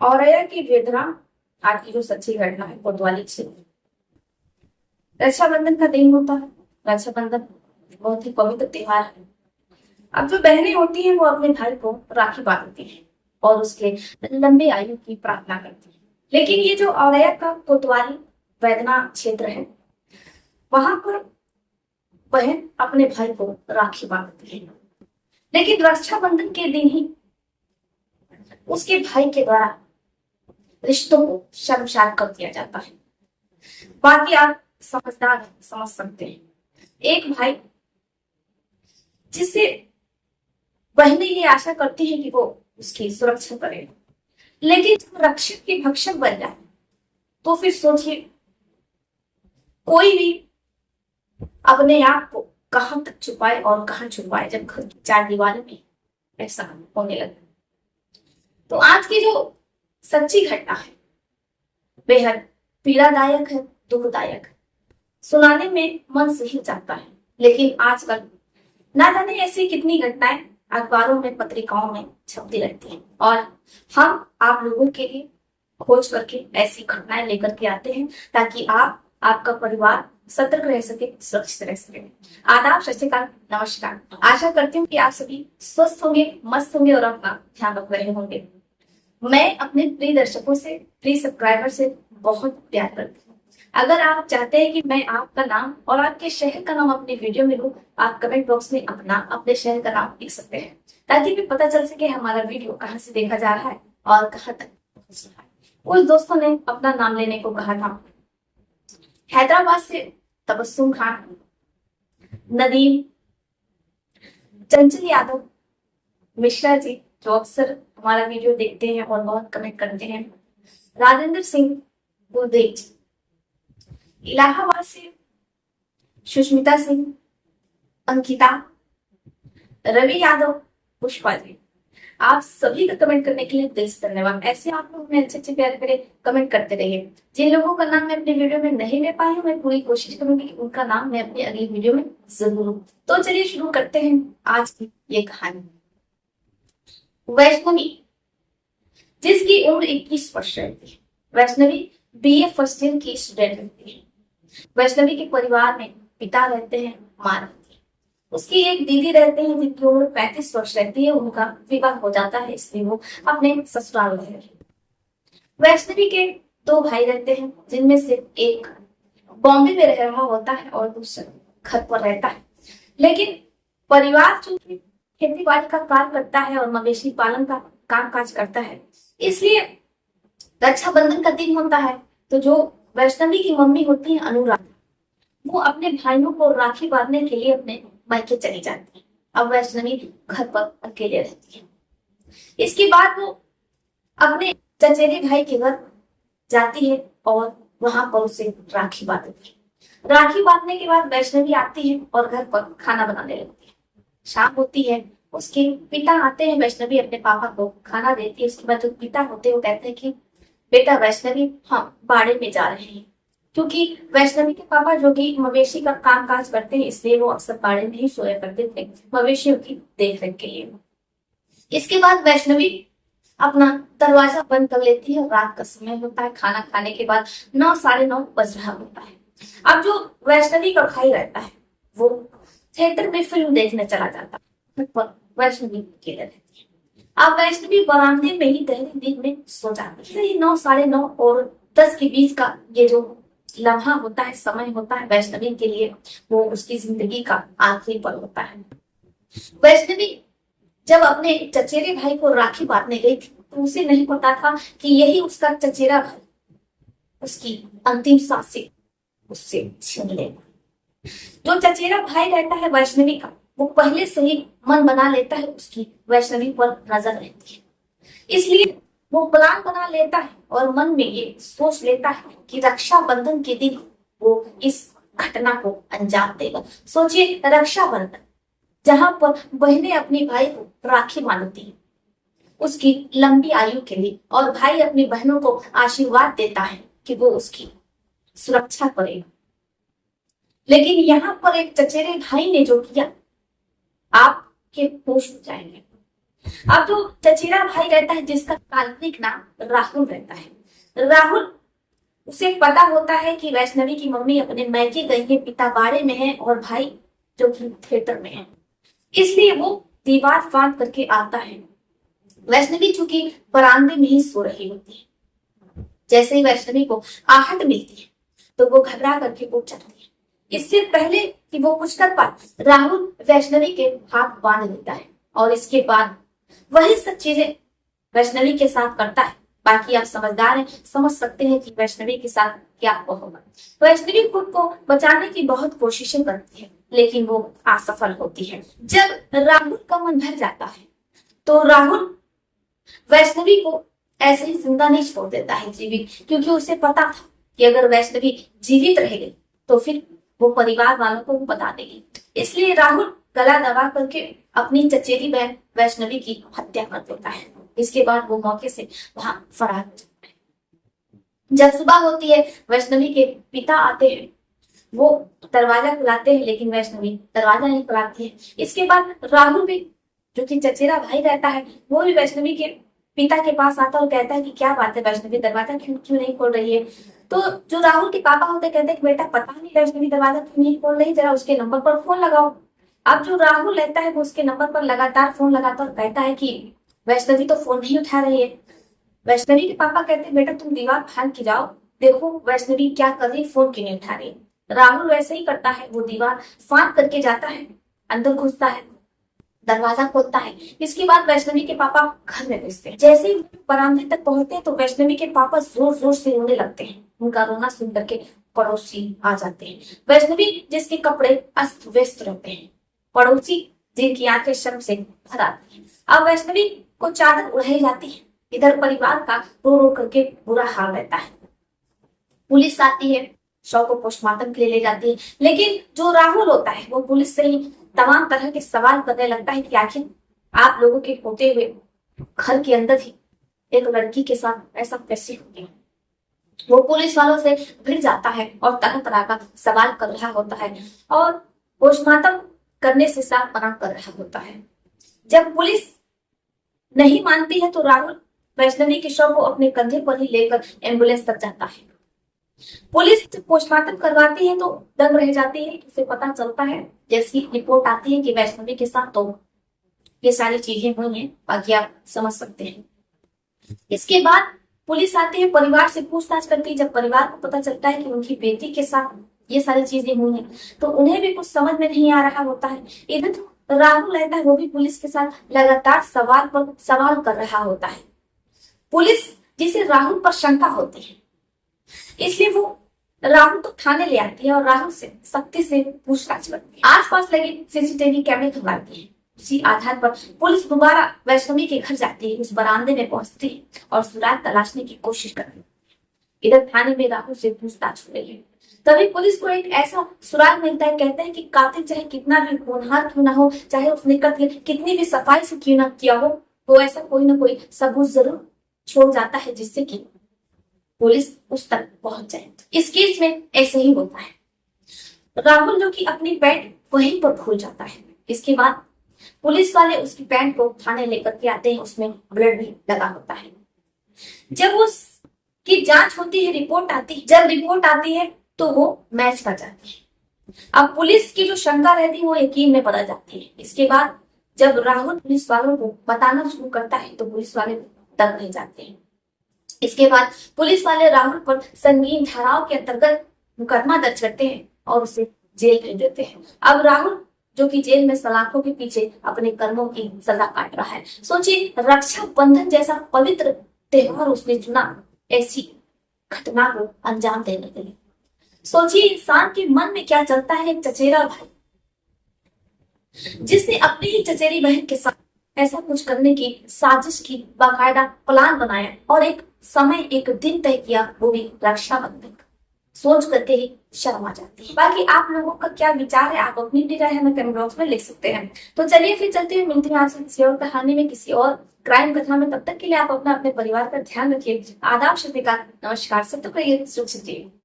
औरैया की वेदना आज की जो सच्ची घटना है कोतवाली से। रक्षाबंधन का दिन होता है। रक्षाबंधन बहुत ही पवित्र त्योहार है। अब जो बहनें होती हैं वो अपने भाई को राखी बांधती हैं और उसके लंबी आयु की प्रार्थना करती हैं। लेकिन ये जो औरैया का कोतवाली वेदना क्षेत्र है, वहां पर बहन अपने भाई को राखी बांधती है, लेकिन रक्षाबंधन के दिन ही उसके भाई के द्वारा रिश्तों को शर्मसार कर दिया जाता है। बाकी आप समझदार समझ सकते हैं। एक भाई जिससे बहनें ये आशा करती है कि वो उसकी सुरक्षा करे, लेकिन जब रक्षक की भक्षक बन जाए तो फिर सोचिए, कोई भी अपने आप को कहां तक छुपाए और कहां छुपाए जब घर की चार दीवारों में ऐसा होने लगे। तो आज की जो सच्ची घटना है बेहद पीड़ादायक है, दुखदायक है। सुनाने में मन से ही जाता है, लेकिन आजकल ना जाने ऐसी कितनी घटनाएं अखबारों में पत्रिकाओं में छपती रहती हैं और हम आप लोगों के लिए खोज करके ऐसी घटनाएं लेकर के आते हैं ताकि आप आपका परिवार सतर्क रह सके, सुरक्षित रह सके। आदाब, सत श्री अकाल, नमस्कार। आशा करती हूँ कि आप सभी स्वस्थ होंगे, मस्त होंगे और अपना ध्यान रख रहे होंगे। मैं अपने प्रिय दर्शकों से, प्रिय सब्सक्राइबर से बहुत प्यार करती हूँ। अगर आप चाहते हैं कि मैं आपका नाम और आपके शहर का नाम अपनी वीडियो में लूं, आप कमेंट बॉक्स में अपना अपने शहर का नाम लिख सकते हैं ताकि भी पता चल सके हमारा वीडियो कहाँ से देखा जा रहा है और कहाँ तक पहुंच रहा है। कुछ दोस्तों ने अपना नाम लेने को कहा था। हैदराबाद से तबस्सुम खान, नदीम, चंचल यादव, मिश्रा जी जो अक्सर हमारा वीडियो देखते हैं और बहुत कमेंट करते हैं, राजेंद्र सिंह, गुलदेव जी, इलाहाबाद से सुष्मिता सिंह, अंकिता, रवि यादव, पुष्पा जी। आप सभी का कमेंट करने के लिए दिल से धन्यवाद। ऐसे आप लोग अपने अच्छे अच्छे प्यारे प्यारे कमेंट करते रहिए। जिन लोगों का नाम मैं अपनी वीडियो में नहीं ले पाई हूँ, मैं पूरी कोशिश करूंगी कि उनका नाम मैं अपनी अगली वीडियो में जरूर लूं। तो चलिए शुरू करते हैं आज की ये कहानी। वैष्णवी, जिसकी उम्र 21 वर्ष रहती है। वैष्णवी बीए फर्स्ट ईयर की स्टूडेंट रहती है। वैष्णवी के परिवार में पिता रहते हैं, माँ रहती है। उसकी एक दीदी रहते हैं जिनकी उम्र 35 वर्ष रहती है। उनका विवाह हो जाता है, इसलिए वो अपने ससुराल रह रहे हैं। वैष्णवी के दो भाई रहते हैं, जिनमें से एक बॉम्बे में रह रहा होता है और दूसरा घर पर रहता है। लेकिन परिवार चूंकि खेती बाड़ी का कार्य करता है और मवेशी पालन का काम काज करता है, इसलिए रक्षाबंधन का दिन होता है तो जो वैष्णवी की मम्मी होती है अनुराधा, वो अपने भाइयों को राखी बांधने के लिए अपने मायके चली जाती है। अब वैष्णवी घर पर अकेले रहती है। इसके बाद वो अपने चचेरे भाई के घर जाती है और वहां पर उसे राखी बांधती है। राखी बांधने के बाद वैष्णवी आती है और घर पर खाना बनाने लगती है। शाम होती है, उसके पिता आते हैं, वैष्णवी अपने पापा को खाना देती है। उसके बाद जो पिता होते हैं वो कहते हैं कि बेटा वैष्णवी, हम बाड़े में जा रहे हैं, क्योंकि वैष्णवी के पापा जो कि मवेशी का काम काज करते हैं, इसलिए वो अक्सर बाड़े में ही सोया करते थे मवेशियों की देख रेख के लिए। इसके बाद वैष्णवी अपना दरवाजा बंद कर लेती है। रात का समय होता है, खाना खाने के बाद 9 साढ़े 9 बज रहा होता है। अब जो वैष्णवी का भाई रहता है वो थिएटर में फिल्म देखने चला जाता है, वैष्णवी अकेले रहती है। अब वैष्णवी बरामदे में ही गहरे नींद में सो जाती है। 9 साढ़े 9 और 10 के बीच का ये जो लम्हा होता है, समय होता है वैष्णवी के लिए, वो उसकी जिंदगी का आखिरी पल होता है। वैष्णवी जब अपने चचेरे भाई को राखी बांधने गई थी तो उसे नहीं पता था कि यही उसका चचेरा भाई उसकी अंतिम सांसें उससे छीन लेगा। जो चचेरा भाई रहता है वैष्णवी का, वो पहले से ही मन बना लेता है उसकी वैष्णवी पर नजर रहती है, इसलिए वो प्लान बना लेता है और मन में ये सोच लेता है कि रक्षाबंधन के दिन वो इस घटना को अंजाम देगा। सोचिए, रक्षाबंधन जहां पर बहनें अपनी भाई को राखी बांधती है उसकी लंबी आयु के लिए, और भाई अपनी बहनों को आशीर्वाद देता है कि वो उसकी सुरक्षा करेगा। लेकिन यहाँ पर एक चचेरे भाई ने जो किया, आपके होश उड़ जाएंगे। अब जो चचेरा भाई रहता है जिसका काल्पनिक नाम राहुल रहता है, राहुल उसे पता होता है कि वैष्णवी की मम्मी अपने मैके गई है, पिता बाड़े में है और भाई जो कि थिएटर में है, इसलिए वो दीवार फांद करके आता है। वैष्णवी चूंकि बरामदे में ही सो रही होती है, जैसे ही वैष्णवी को आहट मिलती है तो वो घबरा करके उठ जाती है। इससे पहले कि वो कुछ कर पाए, राहुल वैष्णवी के हाथ बांध देता है और इसके बाद वही सब चीजें वैष्णवी के साथ करता है। बाकी आप समझदार हैं, समझ सकते हैं कि वैष्णवी के साथ क्या होगा। वैष्णवी खुद को बचाने की बहुत कोशिशें करती है लेकिन वो असफल होती है। जब राहुल का मन भर जाता है तो राहुल वैष्णवी को ऐसे ही जिंदा नहीं छोड़ देता है जीवित, क्योंकि उसे पता था कि अगर वैष्णवी जीवित रह गई तो फिर वो परिवार वालों को बता देगी। इसलिए राहुल गला दबा करके अपनी चचेरी बहन वैष्णवी की हत्या कर देता है। इसके बाद वो मौके से वहां फरार हो जाता है। जब सुबह होती है, वैष्णवी के पिता आते हैं, वो दरवाजा खुलाते हैं लेकिन वैष्णवी दरवाजा नहीं खुलाती है। इसके बाद राहुल भी, जो कि चचेरा भाई रहता है, वो भी वैष्णवी के पिता के पास आता है और कहता है कि क्या बात है वैष्णवी, दरवाजा क्यों क्यों नहीं खोल रही है। तो जो राहुल के पापा होते कहते हैं कि बेटा पता नहीं वैष्णवी दरवाजा क्यों नहीं खोल रही, जरा उसके नंबर पर फोन लगाओ। अब जो राहुल रहता है वो उसके नंबर पर लगातार फोन लगाता और कहता है कि वैष्णवी तो फोन नहीं उठा रही है। वैष्णवी के पापा कहते हैं बेटा तुम दीवार फांद के जाओ, देखो वैष्णवी क्या कर रही, फोन क्यों नहीं उठा रही। राहुल वैसे ही करता है, वो दीवार फांद करके जाता है, अंदर घुसता है, दरवाजा खोलता है। इसके बाद वैष्णवी के पापा घर में घुसते हैं। जैसे ही बरामदे तक पहुंचते हैं तो वैष्णवी के पापा जोर जोर से रोने लगते हैं। उनका रोना सुन करके पड़ोसी आ जाते हैं। वैष्णवी जिसके कपड़े अस्त व्यस्त रहते हैं, पड़ोसी जिनकी आंखें शर्म से भर आती हैं। अब वैष्णवी को चादर उड़ाई जाती है। इधर परिवार का रो रो करके बुरा हाल रहता है। पुलिस आती है, शव को पोस्टमार्टम के लिए ले जाती है, लेकिन जो राहुल होता है वो पुलिस से ही तमाम तरह के सवाल करने लगता है कि आखिर आप लोगों के होते हुए घर के अंदर ही एक लड़की के साथ ऐसा कैसे हो गया। वो पुलिस वालों से भिड़ जाता है और तरह तरह का सवाल कर रहा होता है और पोस्टमार्टम करने से साफ मना कर रहा होता है। जब पुलिस नहीं मानती है तो राहुल वैष्णवी के शव को अपने कंधे पर ही लेकर एम्बुलेंस तक जाता है। पुलिस जब पोस्टमार्टम करवाती है तो दंग रह जाती है। उसे पता चलता है, जैसी रिपोर्ट आती है कि वैष्णवी के साथ तो ये सारी चीजें हुई हैं, बाकी आप समझ सकते हैं। इसके बाद पुलिस आती है, परिवार से पूछताछ करती है। जब परिवार को पता चलता है कि उनकी बेटी के साथ ये सारी चीजें हुई हैं तो उन्हें भी कुछ समझ में नहीं आ रहा होता है। इधर राहुल रहता है, वो भी पुलिस के साथ लगातार सवाल पर सवाल कर रहा होता है। पुलिस जिसे राहुल पर शंका होती है, इसलिए वो राहुल को थाने ले आती है और राहुल से सख्ती से पूछताछ करती है। आसपास लगे सीसीटीवी कैमरे खंगालती है। उसी आधार पर पुलिस दोबारा वैष्णवी के घर जाती है, उस बरामदे में पहुंचती है और सुराग तलाशने की कोशिश करती है। इधर थाने में राहुल से पूछताछ हो रही है। तभी पुलिस को एक ऐसा सुराग मिलता है। कहते हैं कि कातिल चाहे कितना भी होनहार क्यों ना हो, चाहे उसने कत्ल कितनी भी सफाई से क्यों ना किया हो, तो ऐसा कोई ना कोई सबूत जरूर छोड़ जाता है जिससे कि पुलिस उस तक पहुंच जाए। इस केस में ऐसे ही होता है। राहुल जो कि अपनी पैंट वहीं पर भूल जाता है। इसके बाद पुलिस वाले उसकी पैंट को थाने लेकर के आते हैं, उसमें ब्लड भी लगा होता है। जब उसकी जांच होती है, रिपोर्ट आती है, जब रिपोर्ट आती है तो वो मैच कर जाती है। अब पुलिस की जो शंका रहती है वो यकीन में बदल जाती है। इसके बाद जब राहुल पुलिस वालों को बताना शुरू करता है तो पुलिस वाले दंग रह जाते हैं। इसके बाद पुलिस वाले राहुल पर संगीन धाराओं के अंतर्गत मुकदमा दर्ज करते हैं और उसे जेल भेज देते हैं। अब राहुल जो कि जेल में सलाखों के पीछे अपने कर्मों की सजा काट रहा है। सोचिए, रक्षा बंधन जैसा पवित्र त्योहार उसने चुना ऐसी घटना को अंजाम देने के लिए। सोचिए इंसान के मन में क्या चलता है। एक चचेरा भाई जिसने अपनी ही चचेरी बहन के साथ ऐसा कुछ करने की साजिश की, बाकायदा प्लान बनाया और एक समय एक दिन तय किया, वो भी रक्षाबंधन। सोच करके ही शर्म आ जाती है। बाकी आप लोगों का क्या विचार है, आप अपनी भी राय हमें कमेंट बॉक्स में लिख सकते हैं। तो चलिए फिर चलते हुए मिलते हैं आपसे किसी और कहानी में, किसी और क्राइम कथा में। तब तक के लिए आप अपना अपने परिवार का ध्यान रखिए। आदाब, शफिका, नमस्कार, सब तो करिए, सुरक्षित रहिए।